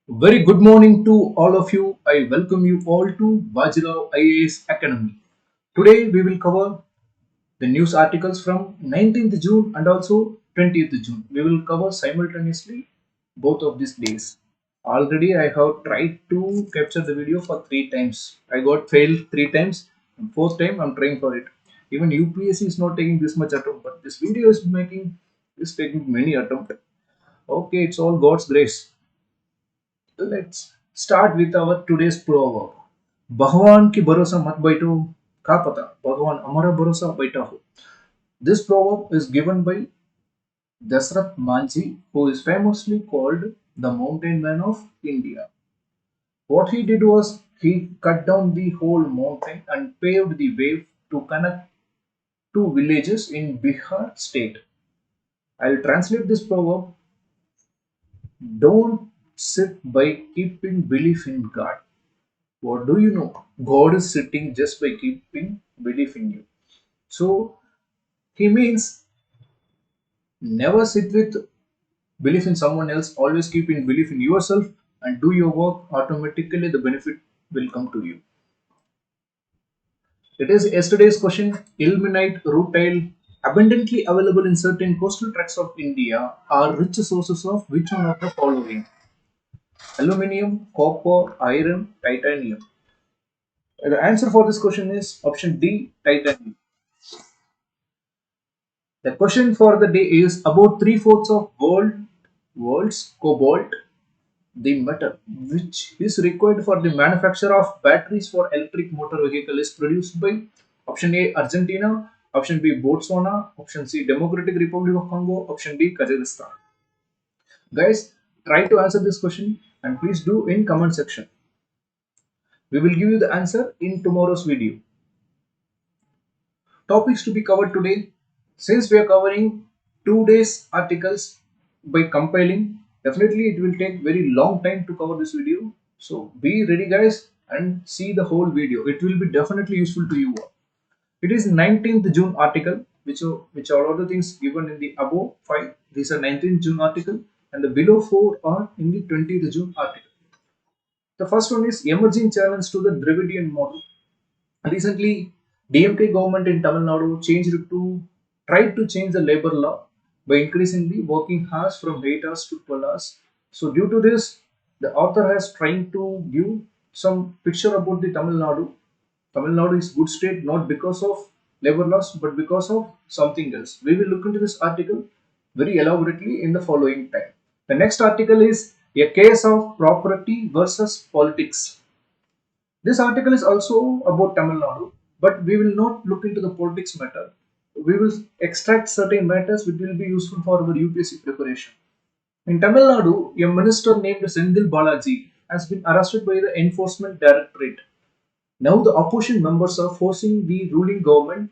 Very good morning to all of you. I welcome you all to Baji Rao IAS Academy. Today we will cover the news articles from 19th June and also 20th June. We will cover simultaneously both of these days. Already I have tried to capture the video for 3 times. I got failed 3 times and fourth time I'm trying for it. Even UPSC is not taking this much attempt, but this video is taking many attempts. Okay, it's all God's grace. Let's start with our today's proverb. भगवान की भरोसा मत बैठो का पता भगवान हमारा भरोसा बैठा हो. This proverb is given by Dasrath Manji, who is famously called the mountain man of India. What he did was he cut down the whole mountain and paved the way to connect two villages in Bihar state. I'll translate this proverb. Don't sit by keeping belief in God. What do you know? God is sitting just by keeping belief in you. So he means never sit with belief in someone else, always keep in belief in yourself and do your work. Automatically the benefit will come to you. It is yesterday's question. Ilmenite, rutile, abundantly available in certain coastal tracts of India, are rich sources of which one of the following? Aluminium, copper, iron, titanium. The answer for this question is option D, titanium. The question for the day is about three-fourths of world's cobalt, the metal which is required for the manufacture of batteries for electric motor vehicle, is produced by option A, Argentina, option B, Botswana, option C, Democratic Republic of Congo, option D, Kazakhstan. Guys, try to answer this question and please do in comment section. We will give you the answer in tomorrow's video. Topics to be covered today. Since we are covering 2 days articles by compiling, definitely it will take very long time to cover this video. So be ready guys and see the whole video. It will be definitely useful to you all. It is 19th June article, which are all the things given in the above 5. These are 19th June article and the below 4 are in the 20th June article. The first one is emerging challenge to the Dravidian model. Recently, DMK government in Tamil Nadu tried to change the labor law by increasing the working hours from 8 hours to 12 hours. So due to this, the author has trying to give some picture about the Tamil Nadu. Tamil Nadu is good state not because of labor laws but because of something else. We will look into this article very elaborately in the following time. The next article is a case of property versus politics. This article is also about Tamil Nadu, but we will not look into the politics matter. We will extract certain matters which will be useful for our UPSC preparation. In Tamil Nadu, a minister named Sendil Balaji has been arrested by the Enforcement Directorate. Now the opposition members are forcing the ruling government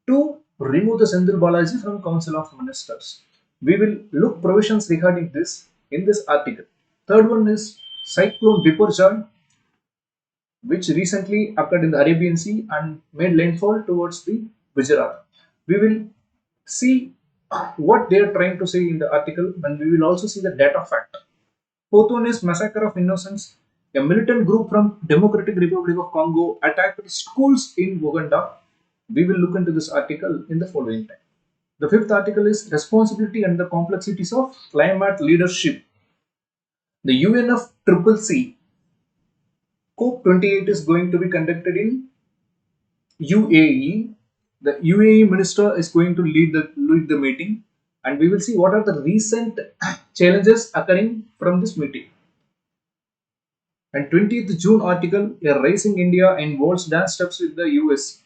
to remove the Sendil Balaji from Council of Ministers. We will look provisions regarding this in this article. Third one is cyclone Biparjoy, which recently occurred in the Arabian Sea and made landfall towards the Gujarat. We will see what they are trying to say in the article and we will also see the data fact. Fourth one is Massacre of Innocents. A militant group from Democratic Republic of Congo attacked schools in Uganda. We will look into this article in the following time. The fifth article is Responsibility and the Complexities of Climate Leadership. The UNFCCC COP28 is going to be conducted in UAE. The UAE minister is going to lead the meeting and we will see what are the recent challenges occurring from this meeting. And 20th June article, a Rising India involves dance steps with the US.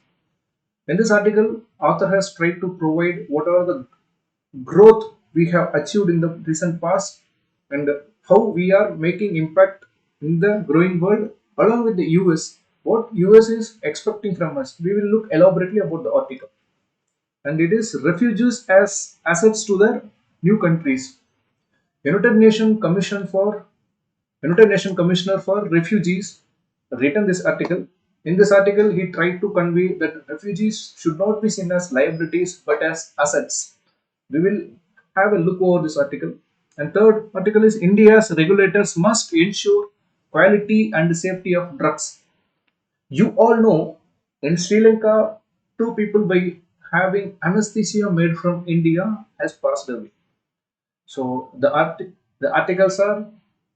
In this article, author has tried to provide what are the growth we have achieved in the recent past and how we are making impact in the growing world along with the US, what US is expecting from us. We will look elaborately about the article. And it is refugees as assets to their new countries. United Nations Commissioner for Refugees written this article. In this article, he tried to convey that refugees should not be seen as liabilities but as assets. We will have a look over this article. And third article is India's regulators must ensure quality and safety of drugs. You all know in Sri Lanka, two people by having anesthesia made from India has passed away. So the articles are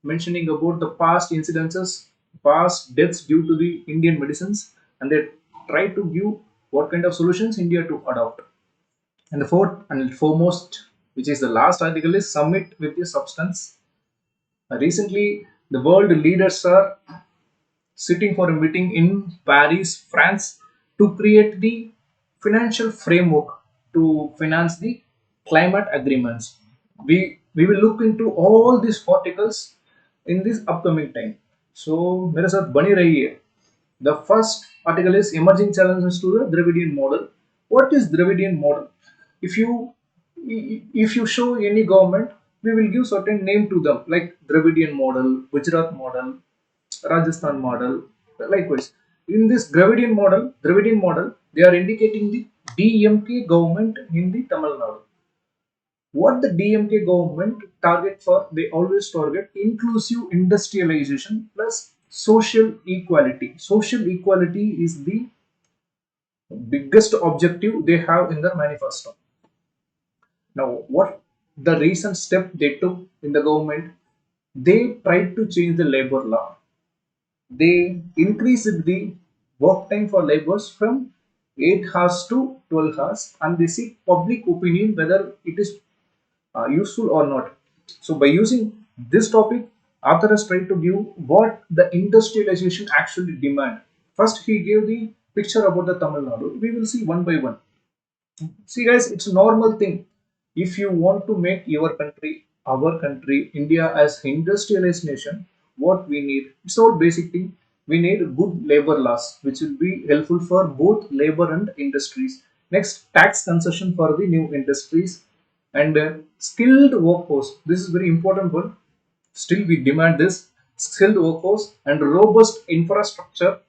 mentioning about the past incidences, past deaths due to the Indian medicines, and they try to give what kind of solutions India to adopt. And the fourth and foremost, which is the last article, is summit with the substance. Recently, the world leaders are sitting for a meeting in Paris, France, to create the financial framework to finance the climate agreements. We will look into all these articles in this upcoming time. So मेरे साथ बनी रहिए. The first article is emerging challenges to the Dravidian model. What is Dravidian model? If you if you show any government, we will give certain name to them like Dravidian model, Gujarat model, Rajasthan model. Likewise, in this Dravidian model, they are indicating the DMK government in the Tamil Nadu. What the DMK government target for? They always target inclusive industrialization plus social equality. Social equality is the biggest objective they have in their manifesto. Now, what the recent step they took in the government? They tried to change the labor law. They increased the work time for laborers from 8 hours to 12 hours, and they seek public opinion whether it is useful or not. So, by using this topic, Arthur has tried to give what the industrialization actually demand. First, he gave the picture about the Tamil Nadu. We will see one by one. See, guys, it's a normal thing. If you want to make your country, our country, India as industrialized nation, what we need, it's all basic thing. We need good labor laws, which will be helpful for both labor and industries. Next, tax concession for the new industries and skilled workforce. This is very important one. Still, we demand this skilled workforce and robust infrastructure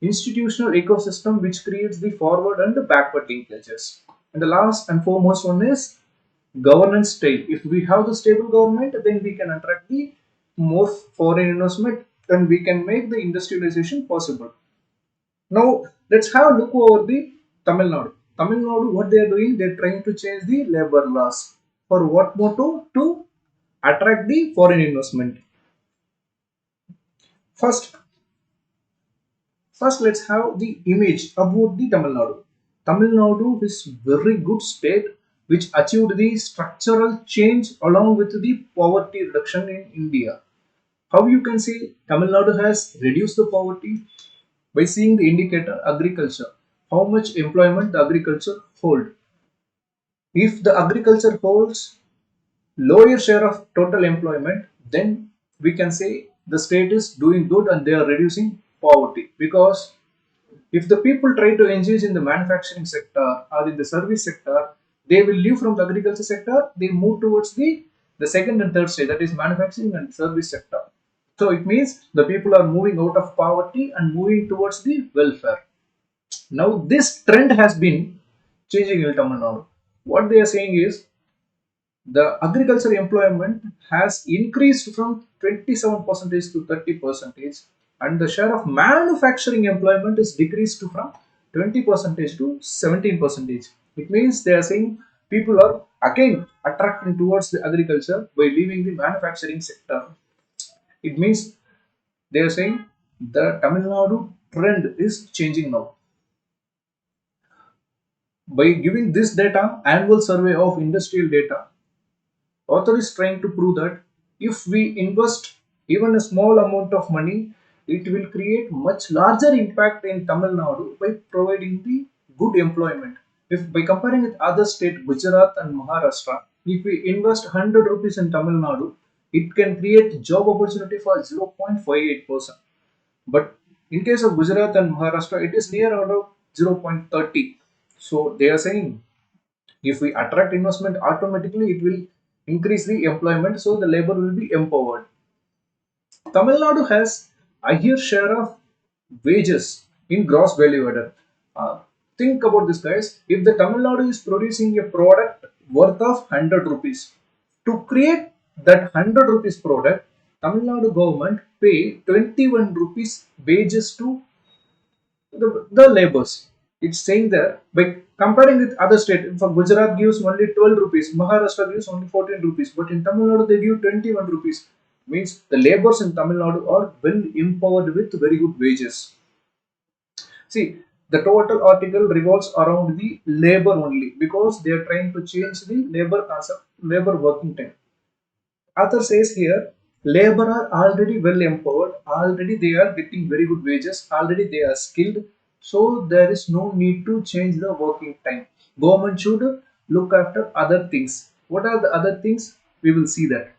institutional ecosystem which creates the forward and the backward linkages. And the last and foremost one is governance style. If we have the stable government, then we can attract the more foreign investment and we can make the industrialization possible. Now let's have a look over the Tamil Nadu. Tamil Nadu, what they are doing, they are trying to change the labor laws. For what motto? To attract the foreign investment. First, First, let's have the image about the Tamil Nadu. Tamil Nadu is very good state which achieved the structural change along with the poverty reduction in India. How you can see Tamil Nadu has reduced the poverty by seeing the indicator agriculture. How much employment the agriculture hold. If the agriculture holds lower share of total employment, then we can say the state is doing good and they are reducing poverty because if the people try to engage in the manufacturing sector or in the service sector, they will leave from the agriculture sector, they move towards the second and third stage, that is manufacturing and service sector. So it means the people are moving out of poverty and moving towards the welfare. Now this trend has been changing in Tamil Nadu. What they are saying is the agriculture employment has increased from 27 percentage to 30 percentage and the share of manufacturing employment is decreased from 20 percentage to 17 percentage. It means they are saying people are again attracting towards the agriculture by leaving the manufacturing sector. It means they are saying the Tamil Nadu trend is changing now. By giving this data, annual survey of industrial data, author is trying to prove that if we invest even a small amount of money, it will create much larger impact in Tamil Nadu by providing the good employment. If by comparing with other state Gujarat and Maharashtra, if we invest 100 rupees in Tamil Nadu, it can create job opportunity for 0.58%. But in case of Gujarat and Maharashtra, it is near around 0.30. So they are saying if we attract investment, automatically it will increase the employment, so the labor will be empowered. Tamil Nadu has a higher share of wages in gross value added. Think about this, guys. If the Tamil Nadu is producing a product worth of 100 rupees, to create that 100 rupees product, Tamil Nadu government pay 21 rupees wages to the laborers. It's saying that by comparing with other states, for Gujarat gives only 12 rupees, Maharashtra gives only 14 rupees, but in Tamil Nadu they give 21 rupees. Means the laborers in Tamil Nadu are well empowered with very good wages. See, the total article revolves around the labor only because they are trying to change the labor concept, labor working time. Author says here, labor are already well empowered, already they are getting very good wages, already they are skilled, so there is no need to change the working time. Government should look after other things. What are the other things? We will see that.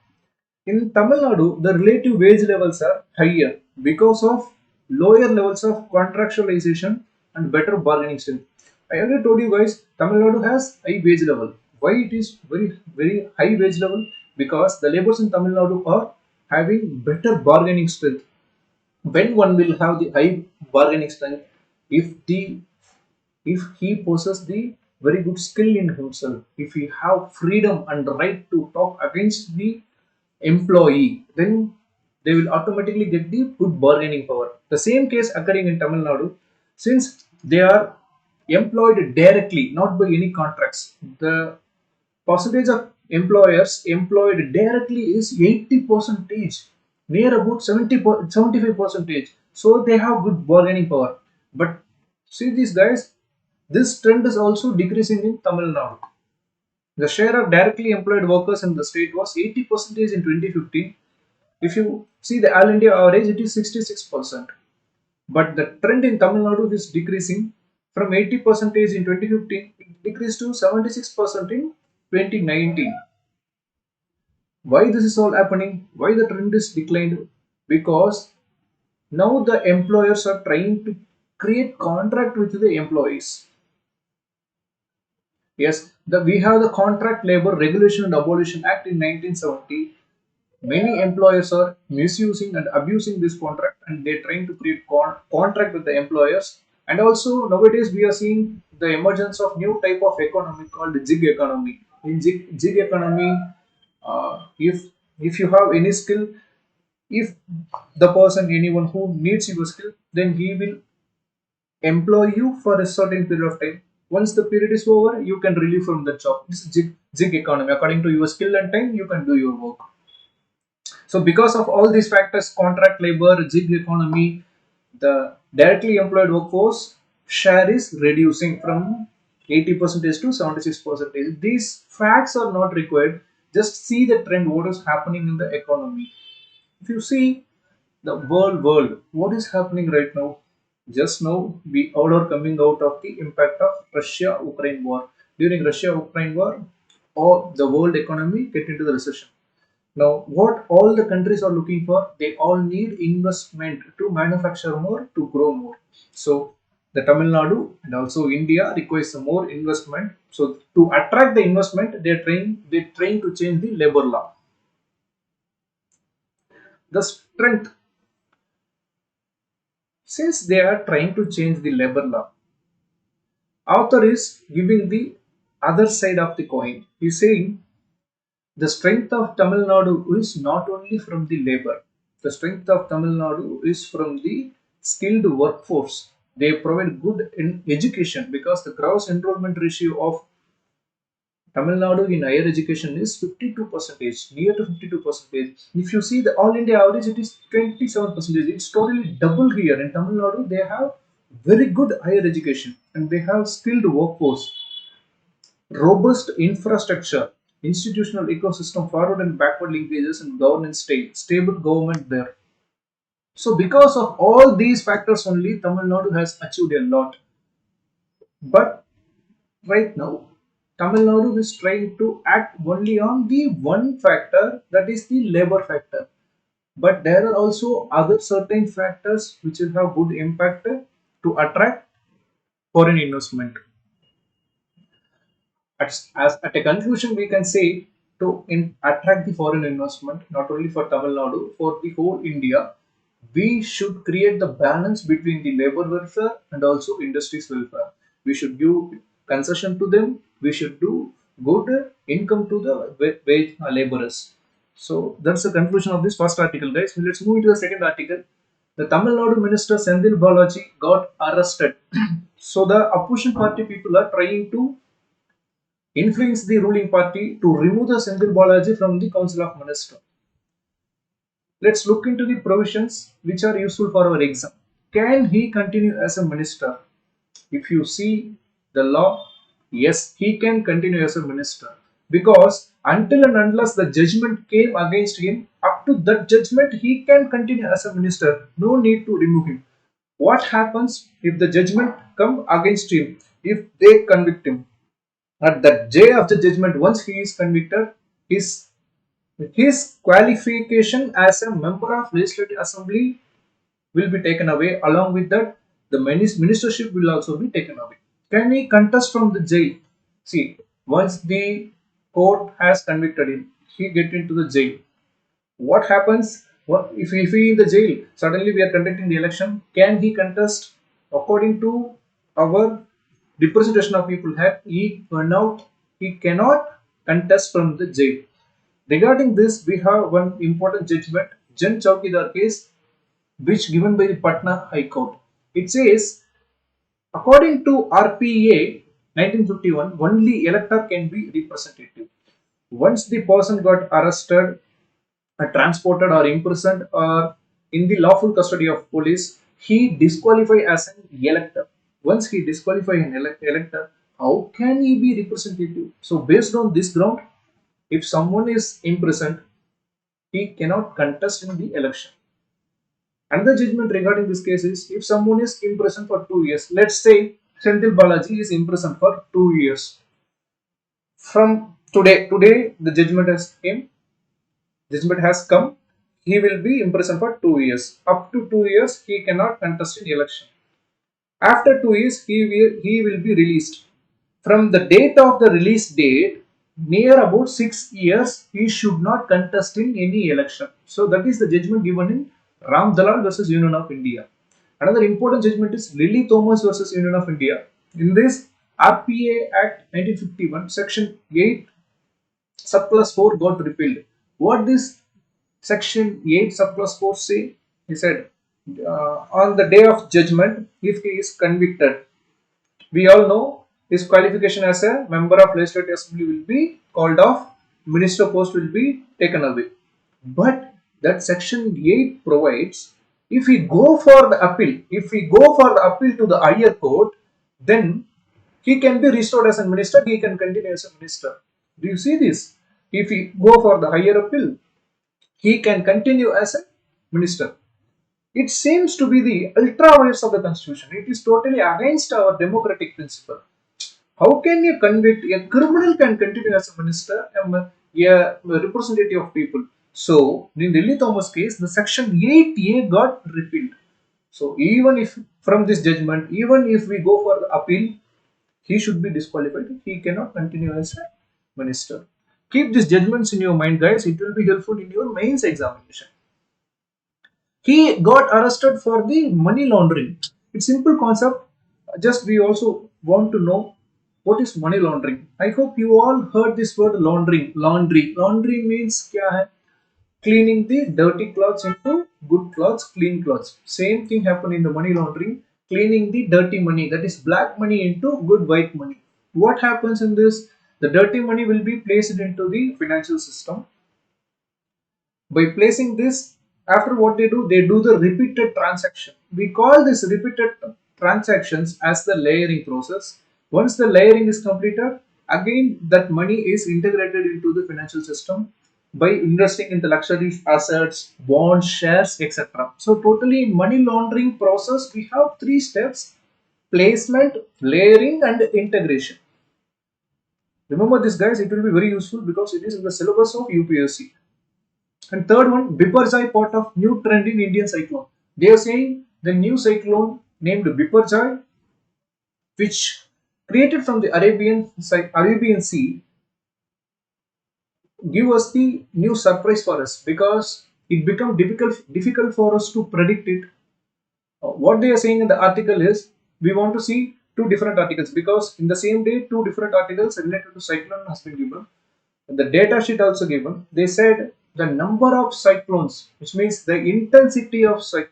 In Tamil Nadu, the relative wage levels are higher because of lower levels of contractualization and better bargaining strength. I already told you guys, Tamil Nadu has high wage level. Why it is very high wage level? Because the laborers in Tamil Nadu are having better bargaining strength. When one will have the high bargaining strength, if the if he possesses the very good skill in himself, if he have freedom and right to talk against the employee, then they will automatically get the good bargaining power. The same case occurring in Tamil Nadu, since they are employed directly, not by any contracts. The percentage of employers employed directly is 80 percentage, near about 75 percentage. So they have good bargaining power. But see these guys, this trend is also decreasing in Tamil Nadu. The share of directly employed workers in the state was 80% in 2015. If you see the all India average, it is 66%. But the trend in Tamil Nadu is decreasing from 80% in 2015, it decreased to 76% in 2019. Why this is all happening? Why the trend is declined? Because now the employers are trying to create contract with the employees. Yes, we have the Contract Labor Regulation and Abolition Act in 1970. Many employers are misusing and abusing this contract, and they're trying to create contract with the employers. And also nowadays we are seeing the emergence of new type of economy called gig economy. In gig economy, if you have any skill, if the person, anyone who needs your skill, then he will employ you for a certain period of time. Once the period is over, you can relieve from the job. This is gig economy. According to your skill and time, you can do your work. So because of all these factors, contract labor, gig economy, the directly employed workforce share is reducing from 80% to 76%. These facts are not required. Just see the trend, what is happening in the economy. If you see the world, what is happening right now? Just now, we all are coming out of the impact of Russia-Ukraine war. During Russia-Ukraine war, all the world economy get into the recession. Now, what all the countries are looking for, they all need investment to manufacture more, to grow more. So, the Tamil Nadu and also India requires some more investment. So, to attract the investment, they're trying to change the labor law. The strength, since they are trying to change the labor law, author is giving the other side of the coin. He's saying the strength of Tamil Nadu is not only from the labor. The strength of Tamil Nadu is from the skilled workforce. They provide good education because the gross enrollment ratio of Tamil Nadu in higher education is 52 percentage, near to 52 percentage. If you see the all India average, it is 27 percentage. It's totally double here. In Tamil Nadu, they have very good higher education and they have skilled workforce, robust infrastructure, institutional ecosystem, forward and backward linkages, and governance stable government there. So, because of all these factors only, Tamil Nadu has achieved a lot. But right now, Tamil Nadu is trying to act only on the one factor, that is the labor factor. But there are also other certain factors which will have good impact to attract foreign investment. At a conclusion, we can say to attract the foreign investment, not only for Tamil Nadu, for the whole India, we should create the balance between the labor welfare and also industry's welfare. We should give concession to them. We should do good income to the wage laborers. So that's the conclusion of this first article, guys. Let's move into the second article. The Tamil Nadu minister Sendil Balaji got arrested. So the opposition party people are trying to influence the ruling party to remove the Sendil Balaji from the Council of Ministers. Let's look into the provisions which are useful for our exam. Can he continue as a minister? If you see the law, yes, he can continue as a minister. Because until and unless the judgment came against him, up to that judgment, he can continue as a minister. No need to remove him. What happens if the judgment come against him? If they convict him? At the day of the judgment, once he is convicted, his qualification as a member of legislative assembly will be taken away. Along with that, the ministership will also be taken away. Can he contest from the jail? See, once the court has convicted him, he get into the jail. What happens? What if he in the jail? Suddenly we are conducting the election. Can he contest? According to our representation of people have he gone out, he cannot contest from the jail. Regarding this, we have one important judgment, Jan Chowkidar case, which given by the Patna High Court. It says, according to RPA 1951, only elector can be representative. Once the person got arrested, transported or imprisoned or in the lawful custody of police, he disqualified as an elector. Once he disqualified an elector, how can he be representative? So based on this ground, if someone is imprisoned, he cannot contest in the election. Another judgment regarding this case is if someone is imprisoned for 2 years, let's say Senthil Balaji is imprisoned for 2 years. From today the judgment has come, he will be imprisoned for 2 years. Up to 2 years, he cannot contest in election. After 2 years, he will be released. From the date of the release date, near about 6 years, he should not contest in any election. So that is the judgment given in Ram Dalal versus Union of India. Another important judgment is Lily Thomas versus Union of India. In this, RPA Act 1951, Section 8, Subclass 4 got repealed. What this Section 8, Subclass 4 say? He said, on the day of judgment, if he is convicted, we all know his qualification as a member of legislative assembly will be called off, minister post will be taken away. But that Section 8 provides if we go for the appeal, to the higher court, then he can be restored as a minister, he can continue as a minister. Do you see this? If we go for the higher appeal, he can continue as a minister. It seems to be the ultra vires of the constitution. It is totally against our democratic principle. How can you convict a criminal can continue as a minister, a representative of people? So in Lily Thomas case, the Section 8A got repealed. So even if from this judgment, even if we go for the appeal, he should be disqualified. He cannot continue as a minister. Keep these judgments in your mind, guys. It will be helpful in your mains examination. He got arrested for the money laundering. It's simple concept. Just we also want to know what is money laundering. I hope you all heard this word laundering. Laundry means kya hai? Cleaning the dirty clothes into good clothes, clean clothes. Same thing happened in the money laundering. Cleaning the dirty money, that is black money, into good white money. What happens in this? The dirty money will be placed into the financial system. By placing this, after what they do the repeated transaction. We call this repeated transactions as the layering process. Once the layering is completed, again that money is integrated into the financial system by investing in the luxury assets, bonds, shares, etc. So totally in money laundering process, we have 3 steps: placement, layering and integration. Remember this, guys, it will be very useful because it is in the syllabus of UPSC. And third one, Biparjoy part of new trend in Indian cyclone. They are saying the new cyclone named Biparjoy, which created from the Arabian Sea, give us the new surprise for us because it become difficult for us to predict it. What they are saying in the article is we want to see 2 different articles because in the same day 2 different articles related to cyclone has been given. The data sheet also given. They said the number of cyclones, which means the intensity of the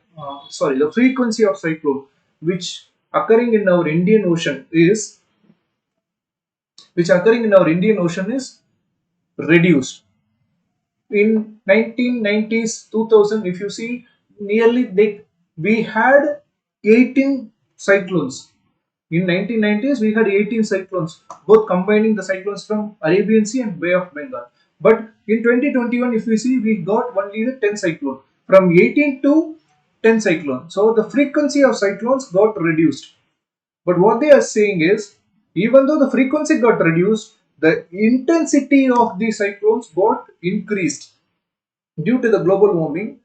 frequency of cyclone which occurring in our Indian Ocean is reduced. In 1990s, 2000, if you see, nearly we had 18 cyclones. In 1990s, we had 18 cyclones, both combining the cyclones from Arabian Sea and Bay of Bengal. But in 2021, if we see, we got only the 10 cyclone, from 18 to 10 cyclone. So the frequency of cyclones got reduced. But what they are saying is, even though the frequency got reduced, the intensity of the cyclones got increased. Due to the global warming,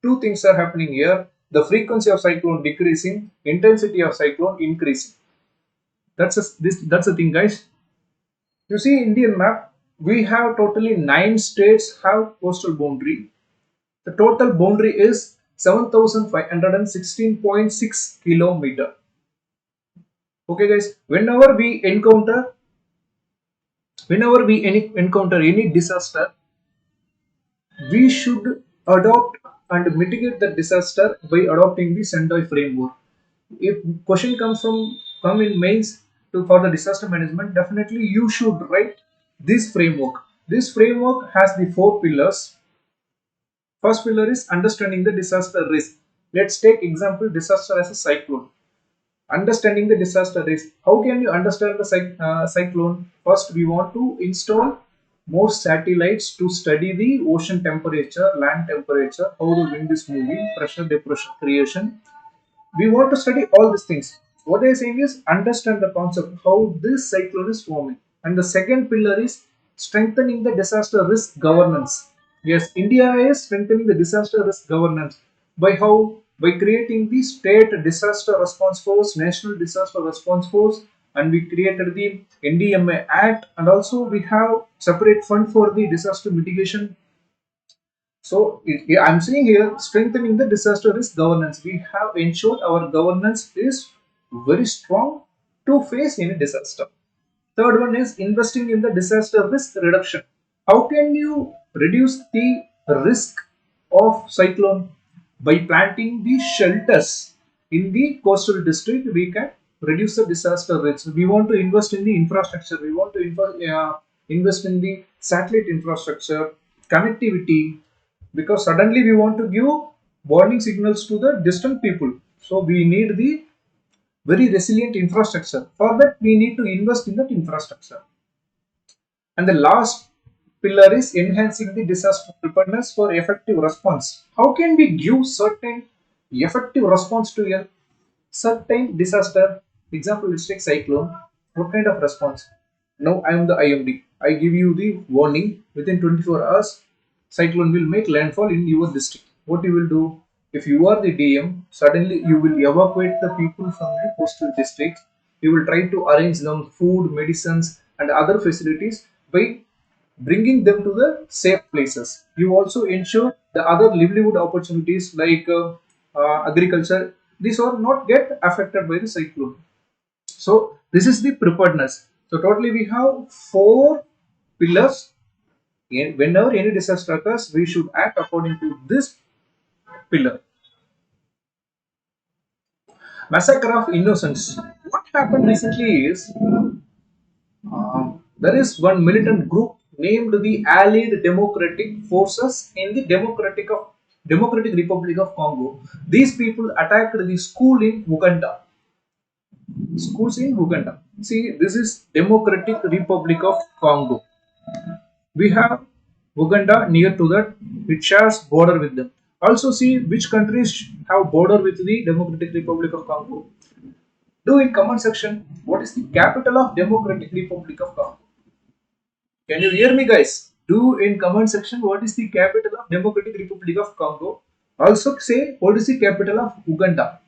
two things are happening here. The frequency of cyclone decreasing, intensity of cyclone increasing. That's the thing, guys. You see Indian map, we have totally 9 states have coastal boundary. The total boundary is 7516.6 kilometer. Okay, guys, whenever we encounter any disaster, we should adopt and mitigate the disaster by adopting the Sendai framework. If question come in mains for the disaster management, definitely you should write this framework. This framework has the 4 pillars. First pillar is understanding the disaster risk. Let's take example disaster as a cyclone. Understanding the disaster risk. How can you understand the cyclone? First, we want to install more satellites to study the ocean temperature, land temperature, how the wind is moving, pressure, depression creation. We want to study all these things. What they are saying is understand the concept how this cyclone is forming. And the second pillar is strengthening the disaster risk governance. Yes, India is strengthening the disaster risk governance by how? By creating the state disaster response force, national disaster response force, and we created the NDMA Act, and also we have separate fund for the disaster mitigation. So I'm saying here, strengthening the disaster risk governance. We have ensured our governance is very strong to face any disaster. Third one is investing in the disaster risk reduction. How can you reduce the risk of cyclone? By planting the shelters in the coastal district, we can reduce the disaster risk. We want to invest in the infrastructure. We want to invest in the satellite infrastructure, connectivity, because suddenly we want to give warning signals to the distant people. So we need the very resilient infrastructure. For that, we need to invest in that infrastructure. And the last pillar is enhancing the disaster preparedness for effective response. How can we give certain effective response to a certain disaster? Example, let's take cyclone. What kind of response? Now I am the IMD. I give you the warning within 24 hours. Cyclone will make landfall in your district. What you will do? If you are the DM, suddenly you will evacuate the people from the coastal districts. You will try to arrange them food, medicines, and other facilities by bringing them to the safe places. You also ensure the other livelihood opportunities like agriculture. These are not get affected by the cyclone. So this is the preparedness. So totally we have 4 pillars. Whenever any disaster occurs, we should act according to this pillar. Massacre of innocents. What happened recently is there is one militant group named the Allied Democratic Forces in the Democratic Republic of Congo. These people attacked the school in Uganda. Schools in Uganda. See, this is Democratic Republic of Congo. We have Uganda near to that, it shares border with them. Also see which countries have border with the Democratic Republic of Congo. Do in comment section what is the capital of Democratic Republic of Congo. Can you hear me, guys? Do in comment section what is the capital of Democratic Republic of Congo. Also say what is the capital of Uganda.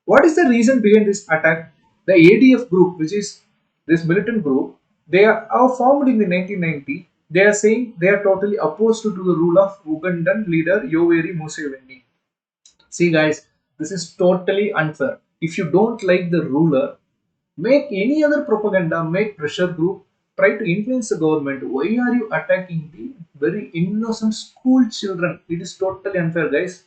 What is the reason behind this attack? The ADF group, which is this militant group, they are formed in the 1990. They are saying they are totally opposed to the rule of Ugandan leader Yoweri Museveni. See, guys, this is totally unfair. If you don't like the ruler, make any other propaganda, make pressure group, try to influence the government. Why are you attacking the very innocent school children? It is totally unfair, guys.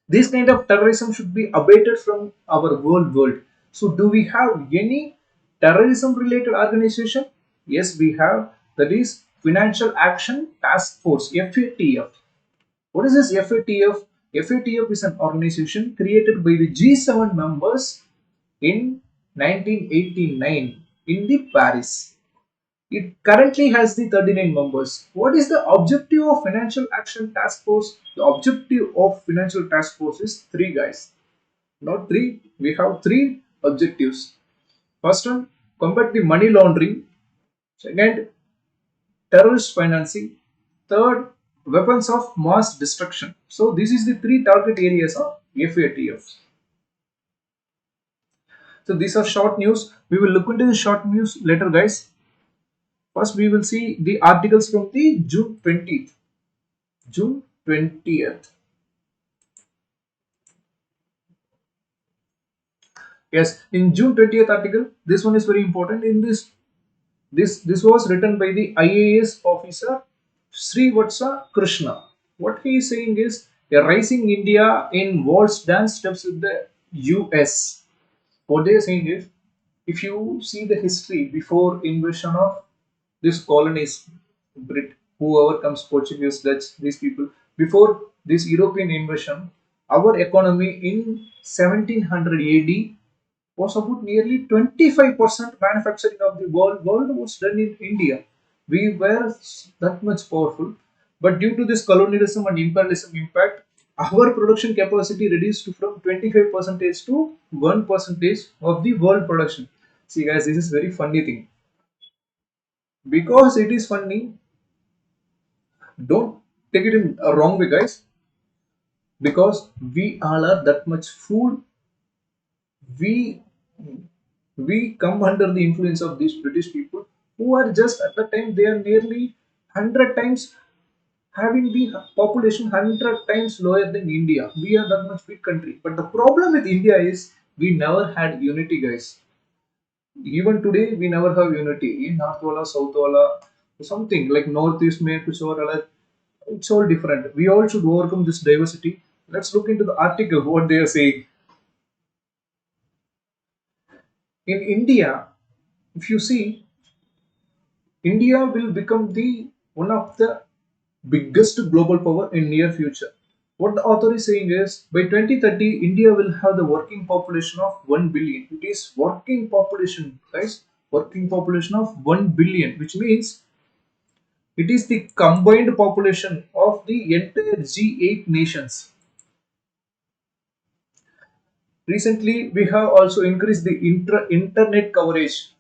This kind of terrorism should be abated from our world. So, do we have any terrorism related organization? Yes, we have. That is Financial Action Task Force, FATF. What is this FATF? FATF is an organization created by the G7 members in 1989 in the Paris. It currently has the 39 members. What is the objective of Financial Action Task Force? The objective of Financial Task Force is three, guys. Not three. We have three objectives. First one, combat the money laundering. Second, terrorist financing. Third, weapons of mass destruction. So this is the three target areas of FATF. So these are short news. We will look into the short news later, guys. First, we will see the articles from the June 20th. June 20th. Yes, in June 20th article, this one is very important. In this was written by the IAS officer Srivatsa Krishna. What he is saying is a rising India in waltz dance steps with the US. What they are saying is, if you see the history before invasion of this colonies, Brit, whoever comes, Portuguese, Dutch, these people, before this European invasion, our economy in 1700 AD was about nearly 25% manufacturing of the world was done in India. We were that much powerful, but due to this colonialism and imperialism impact, our production capacity reduced from 25% to 1% of the world production. See, guys, this is very funny thing. Because it is funny, don't take it in a wrong way, guys. Because we all are that much fool. We we come under the influence of these British people who are just at the time they are nearly 100 times having the population 100 times lower than India. We are that much big country. But the problem with India is we never had unity, guys. Even today we never have unity in North wala, South wala, something like Northeast mein kuch aur alag. It's all different. We all should overcome this diversity. Let's look into the article what they are saying. In India, if you see, India will become the one of the biggest global power in near future. What the author is saying is by 2030, India will have the working population of 1 billion. It is working population, guys. Working population of 1 billion, which means it is the combined population of the entire G8 nations. Recently, we have also increased the internet coverage.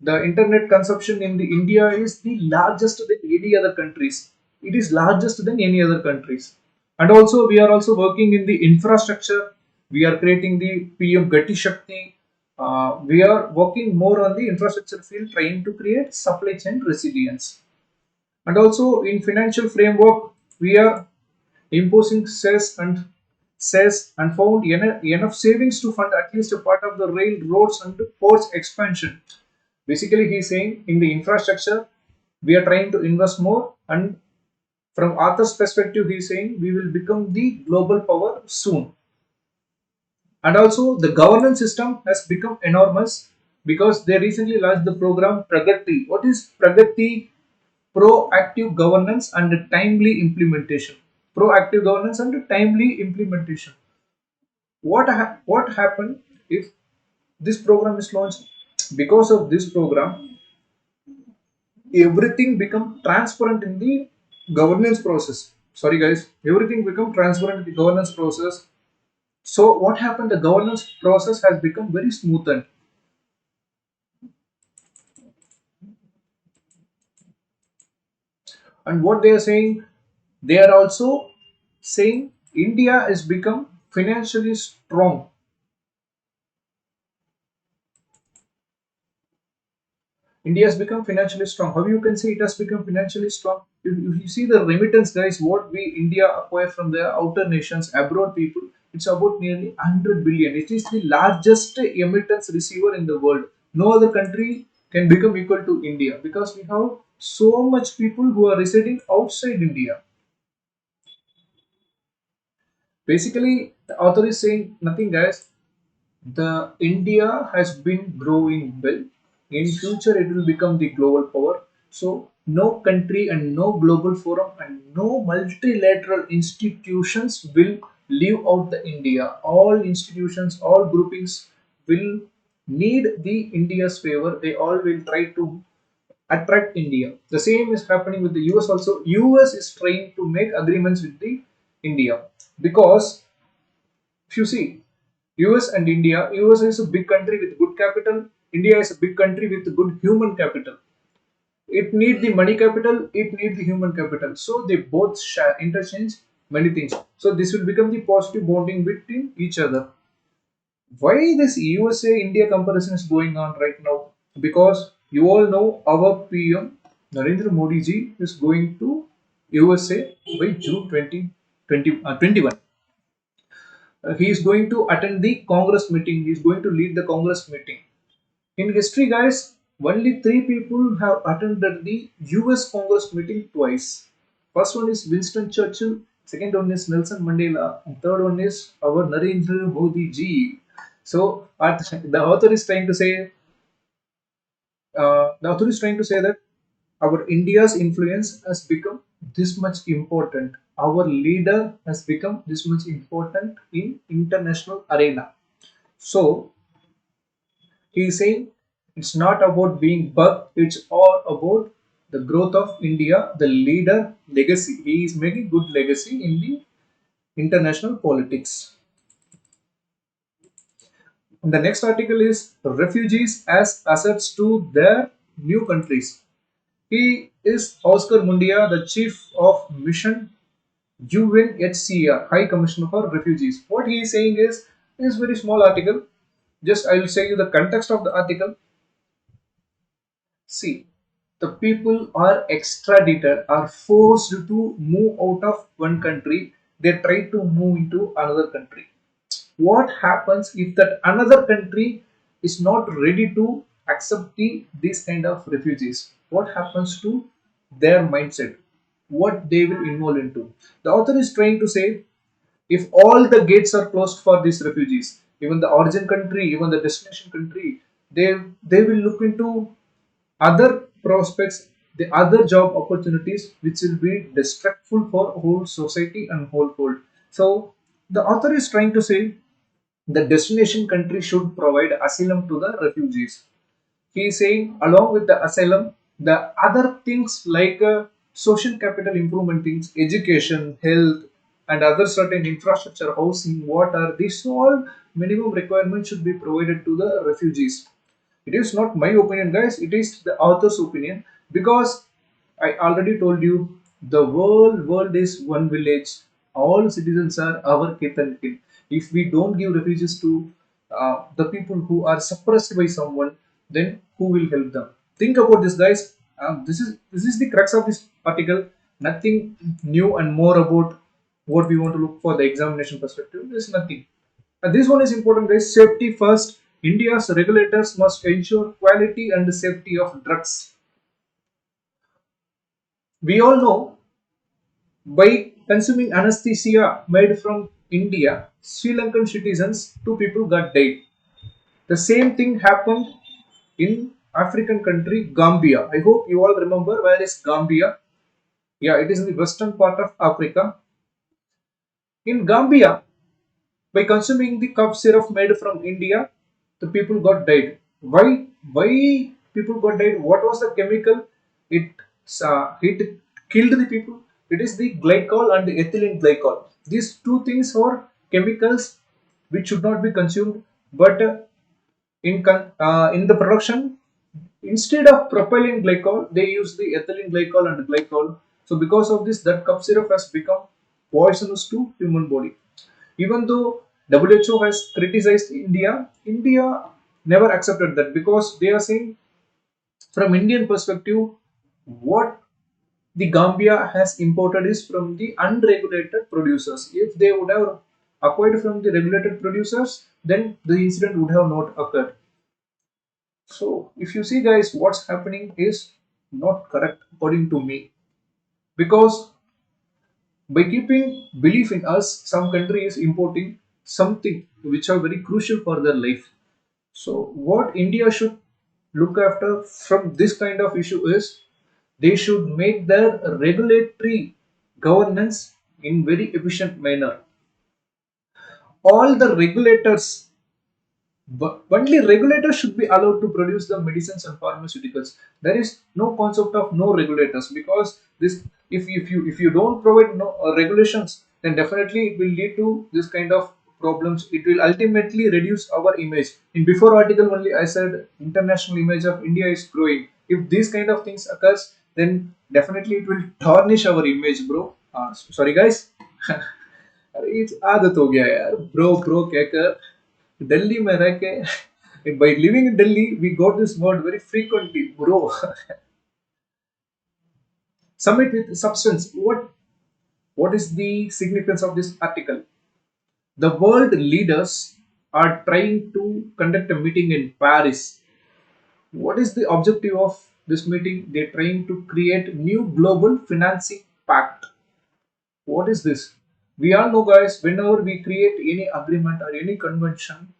The internet consumption in the India is the largest than any other countries. It is largest than any other countries. And also, we are also working in the infrastructure. We are creating the PM Gati Shakti. We are working more on the infrastructure field, trying to create supply chain resilience. And also in financial framework, we are imposing cess and found enough savings to fund at least a part of the railroads and ports expansion. Basically, he is saying in the infrastructure, we are trying to invest more, and from author's perspective, he is saying we will become the global power soon. And also, the governance system has become enormous because they recently launched the program Pragati. What is Pragati? Proactive governance and timely implementation. Proactive governance and timely implementation. What happened if this program is launched? Because of this program, everything become transparent in the governance process. Sorry, guys, everything become transparent in the governance process. So what happened? The governance process has become very smoothened. And what they are saying, they are also saying India has become financially strong. India has become financially strong. How you can say it has become financially strong? If you see the remittance, guys, what we India acquire from the outer nations, abroad people, it's about nearly 100 billion. It is the largest remittance receiver in the world. No other country can become equal to India because we have so much people who are residing outside India. Basically, the author is saying nothing, guys. The India has been growing well. In future, it will become the global power. So no country and no global forum and no multilateral institutions will leave out the India. All institutions, all groupings will need the India's favor. They all will try to attract India. The same is happening with the US also. US is trying to make agreements with the India because if you see US and India, US is a big country with good capital, India is a big country with good human capital. It need the money capital, it need the human capital. So they both share, interchange many things. So this will become the positive bonding between each other. Why this USA India comparison is going on right now? Because you all know our PM Narendra Modi ji is going to USA by June 2021. He is going to attend the Congress meeting. He is going to lead the Congress meeting. In history, guys, only three people have attended the US Congress meeting twice. First one is Winston Churchill, second one is Nelson Mandela, and third one is our Narendra Modi ji. So, the author is trying to say, that our India's influence has become this much important. Our leader has become this much important in international arena. So he is saying it's not about being bug, it's all about the growth of India, the leader legacy. He is making good legacy in the international politics. And the next article is refugees as assets to their new countries. He is Oscar Mundia, the chief of mission UNHCR, High Commissioner for Refugees. What he is saying is very small article. Just I will say you the context of the article. See, the people are extradited, are forced to move out of one country. They try to move into another country. What happens if that another country is not ready to accept these kind of refugees? What happens to their mindset? What they will involve into? The author is trying to say if all the gates are closed for these refugees, even the origin country, even the destination country, they will look into other prospects, the other job opportunities which will be destructive for whole society and whole world. So the author is trying to say the destination country should provide asylum to the refugees. He is saying along with the asylum, the other things like social capital improvement things, education, health, and other certain infrastructure, housing, water, these all minimum requirements should be provided to the refugees. It is not my opinion, guys, it is the author's opinion because I already told you the world is one village. All citizens are our kith and kin. If we don't give refugees to the people who are suppressed by someone, then who will help them? Think about this, guys. This is the crux of this article. Nothing new and more about what we want to look for the examination perspective. There's nothing. This one is important, guys. Safety first. India's regulators must ensure quality and safety of drugs. We all know by consuming anesthesia made from India, Sri Lankan citizens, two people got died. The same thing happened in African country Gambia. I hope you all remember where is Gambia. Yeah, it is in the western part of Africa. In Gambia, by consuming the cough syrup made from India, the people got died. Why? Why people got died? What was the chemical? It it killed the people. It is the glycol and the ethylene glycol. These two things are chemicals which should not be consumed. But in the production, instead of propylene glycol, they use the ethylene glycol and glycol. So because of this, that cough syrup has become poisonous to human body. Even though WHO has criticized India, India never accepted that because they are saying from Indian perspective, what the Gambia has imported is from the unregulated producers. If they would have acquired from the regulated producers, then the incident would have not occurred. So if you see guys, what's happening is not correct according to me, because by keeping belief in us, some country is importing something which are very crucial for their life. So what India should look after from this kind of issue is they should make their regulatory governance in very efficient manner. All the regulators, but only regulators should be allowed to produce the medicines and pharmaceuticals. There is no concept of no regulators, because this, if you don't provide no regulations, then definitely it will lead to this kind of problems. It will ultimately reduce our image. In before article only I said international image of India is growing. If these kind of things occurs, then definitely it will tarnish our image, bro. Sorry guys. अरे आदत हो गया यार, bro कहकर दिल्ली में रह के by living in Delhi we got this word very frequently, bro. Submit with substance. What is the significance of this article? The world leaders are trying to conduct a meeting in Paris. What is the objective of this meeting? They're trying to create new global financing pact. What is this? We all know guys, whenever we create any agreement or any convention,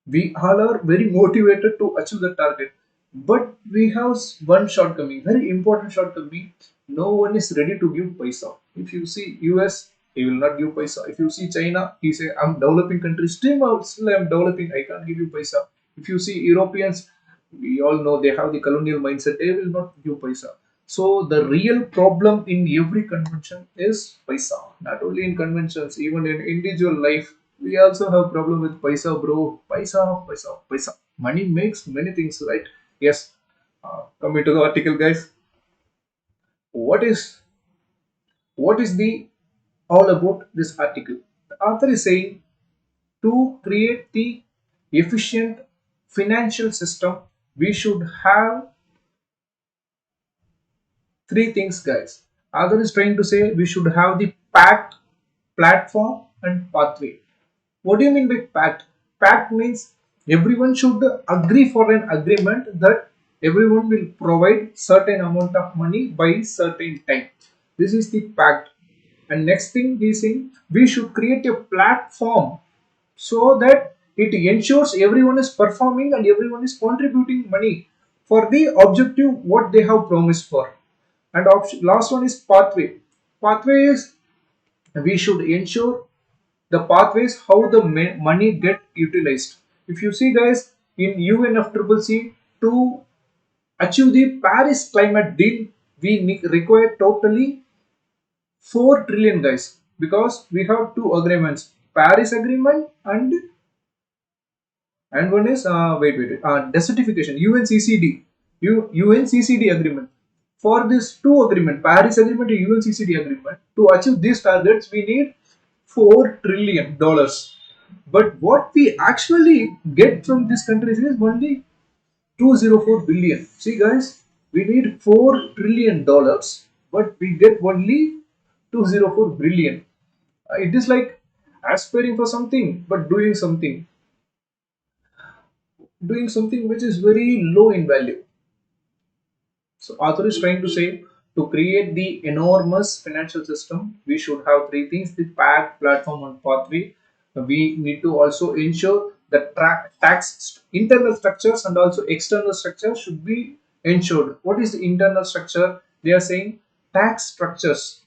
we all are very motivated to achieve the target, but we have one shortcoming, very important shortcoming. No one is ready to give paisa. If you see US, he will not give paisa. If you see China, he say I'm developing country, still I'm developing, I can't give you paisa. If you see Europeans, we all know they have the colonial mindset, they will not give paisa. So the real problem in every convention is paisa. Not only in conventions, even in individual life, we also have problem with paisa, bro. Paisa. Money makes many things, right? Yes. Coming to the article, guys. What is the all about this article? The author is saying to create the efficient financial system, we should have three things, guys. Author is trying to say we should have the pact, platform, and pathway. What do you mean by pact? Pact means everyone should agree for an agreement that everyone will provide certain amount of money by certain time. This is the pact. And next thing we saying we should create a platform so that it ensures everyone is performing and everyone is contributing money for the objective what they have promised for. And last one is pathway. Pathway is we should ensure the pathways how the money get utilized. If you see guys, in UNFCCC to achieve the Paris climate deal, we require totally 4 trillion, guys, because we have two agreements, Paris agreement and one is desertification, UNCCD agreement. For this two agreement, Paris agreement and UNCCD agreement, to achieve these targets we need $4 trillion. But what we actually get from these countries is only 204 billion. See guys, we need $4 trillion, but we get only 204 billion. It is like aspiring for something but doing something which is very low in value. So author is trying to say to create the enormous financial system, we should have three things: the pact, platform, and pathway. We need to also ensure that tax internal structures and also external structures should be ensured. What is the internal structure? They are saying tax structures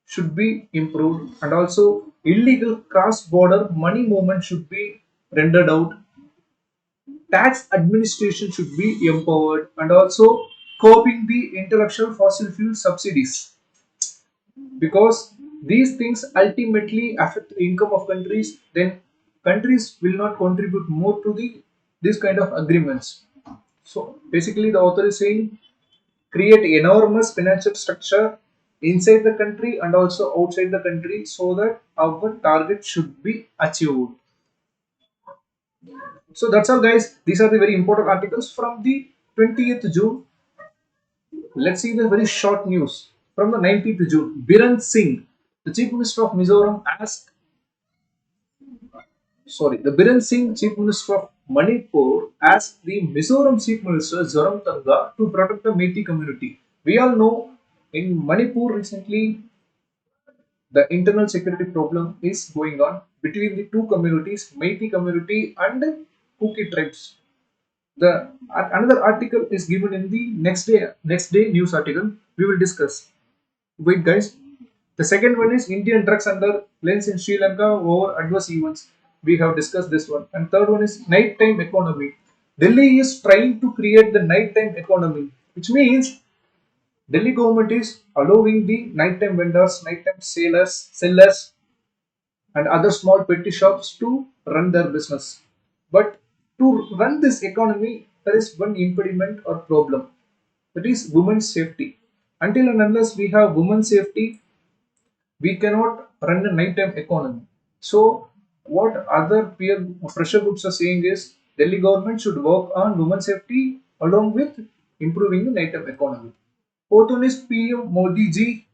should be improved, and also illegal cross-border money movement should be rendered out. Tax administration should be empowered, and also curbing the intellectual fossil fuel subsidies, because these things ultimately affect the income of countries. Then countries will not contribute more to the this kind of agreements. So basically the author is saying create enormous financial structure inside the country and also outside the country so that our target should be achieved. So that's all guys, these are the very important articles from the 20th June. Let's see the very short news from the 19th June. Biren Singh, the Chief Minister of Mizoram, asked The Biren Singh, Chief Minister of Manipur, asked the Mizoram Chief Minister Zoramthanga to protect the Meitei community. We all know in Manipur recently the internal security problem is going on between the two communities, Meitei community and Kuki tribes. The another article is given in the next day news article. We will discuss. Wait, guys. The second one is Indian drugs under lens in Sri Lanka over adverse events. We have discussed this one. And third one is nighttime economy. Delhi is trying to create the nighttime economy, which means Delhi government is allowing the nighttime vendors, nighttime sellers, and other small petty shops to run their business. But to run this economy, there is one impediment or problem, that is women's safety. Until and unless we have women's safety, we cannot run a nighttime economy. So, what other peer pressure groups are saying is Delhi government should work on women's safety along with improving the nighttime economy. Fourth one is PM Modi ji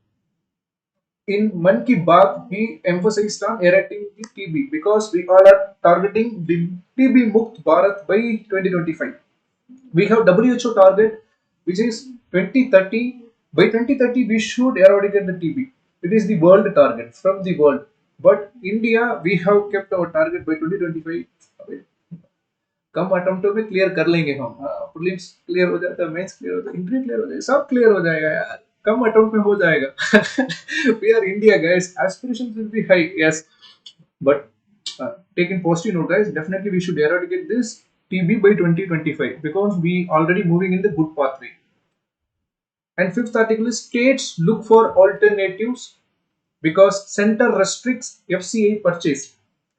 in Man Ki Baat, he emphasized on eradicating the TB because we all are targeting the TB Mukt Bharat by 2025. We have WHO target which is 2030. By 2030, we should eradicate the TB. It is the world target from the world. But India, we have kept our target by 2025. कम अटेम्प्टों में clear कर लेंगे हम. Prelims clear हो जाता है, mains clear हो जाता है, इंटरव्यू क्लियर हो जाएगा, सब क्लियर हो जाएगा यार. कम अटेम्प्ट में हो जाएगा. We are India, guys. Aspirations will be high, yes. But taking positive note, guys, definitely we should eradicate this TB by 2025 because we already moving in the good pathway. And fifth article is states look for alternatives because center restricts FCI purchase.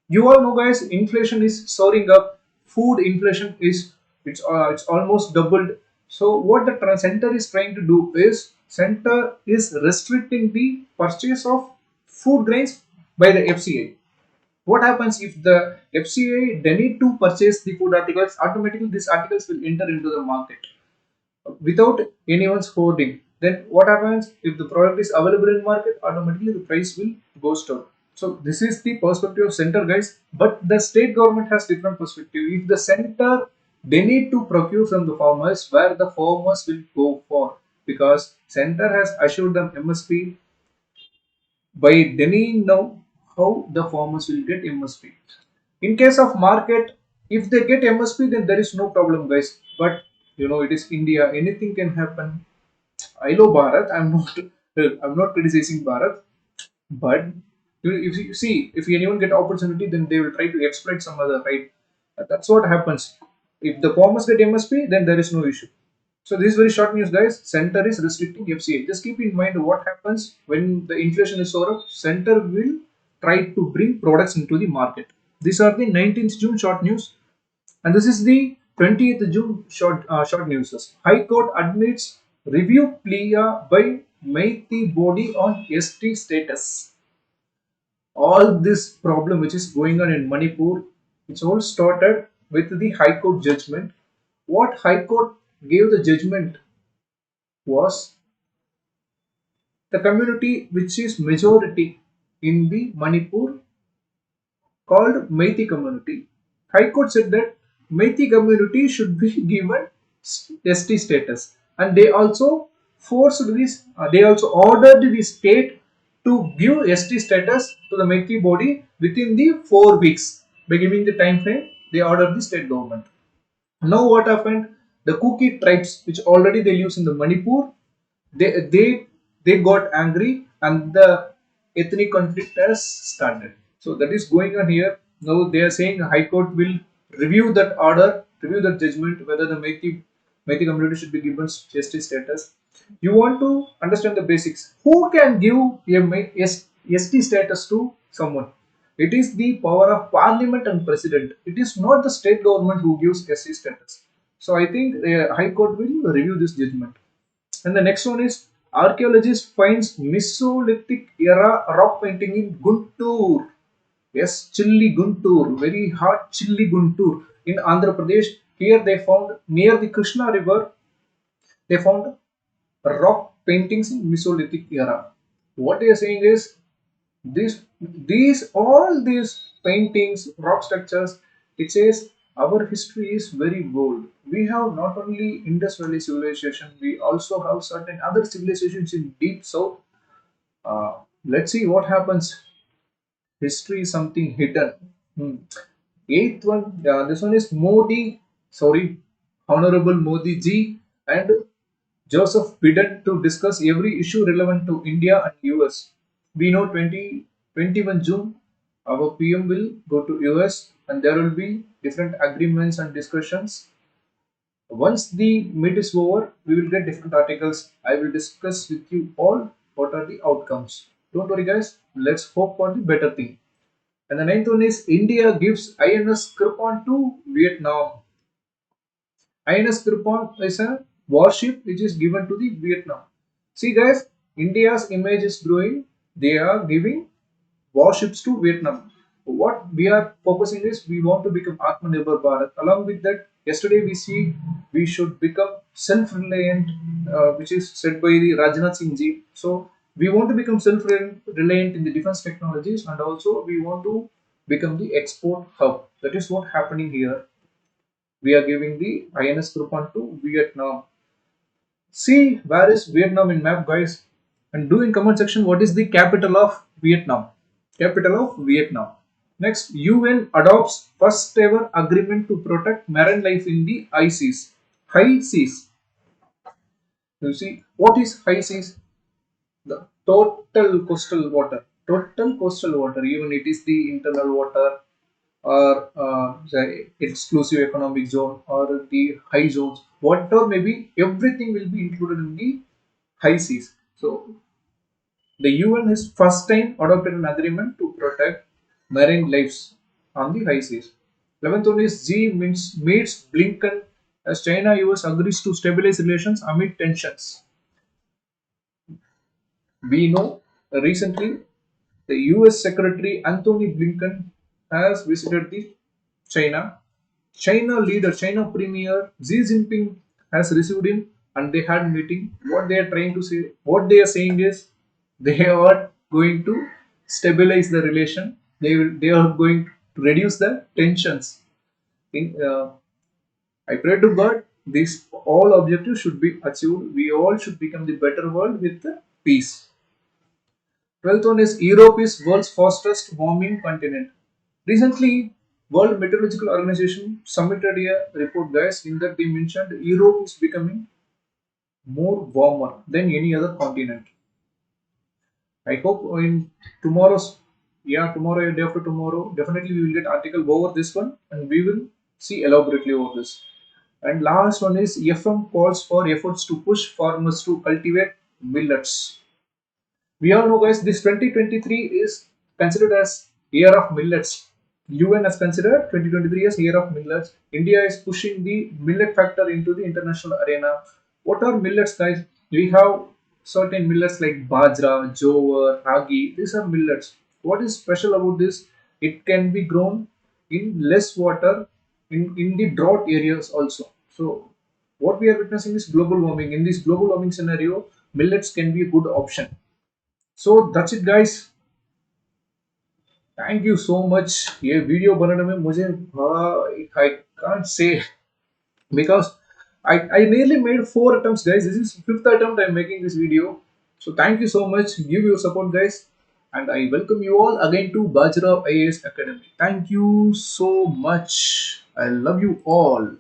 You all know, guys, inflation is soaring up. Food inflation is it's almost doubled. So what the center is trying to do is center is restricting the purchase of food grains by the FCI. What happens if the FCI they need to purchase the food articles? Automatically, these articles will enter into the market without anyone's hoarding. Then what happens if the product is available in market? Automatically the price will goes down. So this is the perspective of center, guys. But the state government has different perspective. If the center they need to procure from the farmers, where the farmers will go for, because center has assured them MSP by denying now how the farmers will get MSP. In case of market, if they get MSP, then there is no problem, guys. But you know, it is India, anything can happen. I love Bharat. I'm not criticizing Bharat, but if you see, if anyone get opportunity, then they will try to exploit some other, right? That's what happens. If the farmers get MSP, then there is no issue. So this is very short news, guys. Center is restricting FCA. Just keep in mind what happens when the inflation is so up. Center will try to bring products into the market. These are the 19th June short news, and this is the 20th June short news. High Court admits review plea by Meitei body on ST status. All this problem which is going on in Manipur, it's all started with the High Court judgment. What High Court gave the judgment was the community which is majority in the Manipur called Meitei community. High Court said that Meitei community should be given ST status, and they also forced this. They also ordered the state to give ST status to the Meitei body within the 4 weeks. By giving the time frame, they ordered the state government. Now what happened? The Kuki tribes, which already they live in the Manipur, they got angry and the ethnic conflict has started. So that is going on here. Now they are saying High Court will review that order, review that judgment, whether the Meitei community should be given justice status. You want to understand the basics. Who can give a ST status to someone? It is the power of parliament and president. It is not the state government who gives SC status. So I think the High Court will review this judgment. And the next one is archaeologist finds Mesolithic era rock painting in Guntur. Yes, Chilli Guntur, very hot Chilli Guntur in Andhra Pradesh. Here they found near the Krishna river, they found rock paintings in Mesolithic era. What they are saying is these all these paintings, rock structures. It says our history is very bold. We have not only Indus Valley civilization, we also have certain other civilizations in deep south. Let's see what happens. History is something hidden. Hmm. Eighth one, this one is Modi, sorry, Honorable Modi ji and Joseph Biden to discuss every issue relevant to India and US. We know 21 June, our PM will go to US and there will be different agreements and discussions. Once the meet is over, we will get different articles. I will discuss with you all what are the outcomes. Don't worry, guys. Let's hope for the better thing. And the ninth one is India gives INS Kirpan to Vietnam. INS Kirpan is a warship which is given to the Vietnam. See, guys, India's image is growing. They are giving warships to Vietnam. What we are focusing is we want to become Atmanirbhar Bharat. Along with that, yesterday we see we should become self-reliant, which is said by the Rajnath Singh ji. So we want to become self-reliant in the defense technologies, and also we want to become the export hub. That is what happening here. We are giving the INS Kirpan to Vietnam. See where is Vietnam in map, guys, and do in comment section what is the capital of Vietnam. Capital of Vietnam. Next, UN adopts first ever agreement to protect marine life in the high seas. High seas. You see, what is high seas? The total coastal water. Total coastal water, even it is the internal water or the exclusive economic zone or the high zones, whatever maybe, everything will be included in the high seas. So the UN has first time adopted an agreement to protect marine lives on the high seas. 11th one is meets Blinken as China US agrees to stabilize relations amid tensions. We know recently the US Secretary Anthony Blinken has visited the China. China leader, China Premier Xi Jinping has received him and they had meeting. What they are trying to say, what they are saying is they are going to stabilize the relation. They are going to reduce the tensions. In I pray to God these all objectives should be achieved. We all should become the better world with the peace. 12th one is Europe is world's fastest warming continent. Recently, World Meteorological Organization submitted a report, guys, in that they mentioned Europe is becoming more warmer than any other continent. I hope in tomorrow's, yeah, tomorrow and day after tomorrow, definitely we will get article over this one and we will see elaborately over this. And last one is FM calls for efforts to push farmers to cultivate millets. We all know, guys, this 2023 is considered as year of millets. UN has considered 2023 as year of millets. India is pushing the millet factor into the international arena. What are millets, guys? We have certain millets like bajra, jowar, ragi. These are millets. What is special about this? It can be grown in less water in the drought areas also. So what we are witnessing is global warming. In this global warming scenario, millets can be a good option. So that's it, guys. Thank you so much. ये video बनाने में मुझे I can't say because I nearly made 4 attempts, guys. This is fifth attempt I'm making this video. So thank you so much. Give your support, guys, and I welcome you all again to Baji Rao IAS Academy. Thank you so much. I love you all.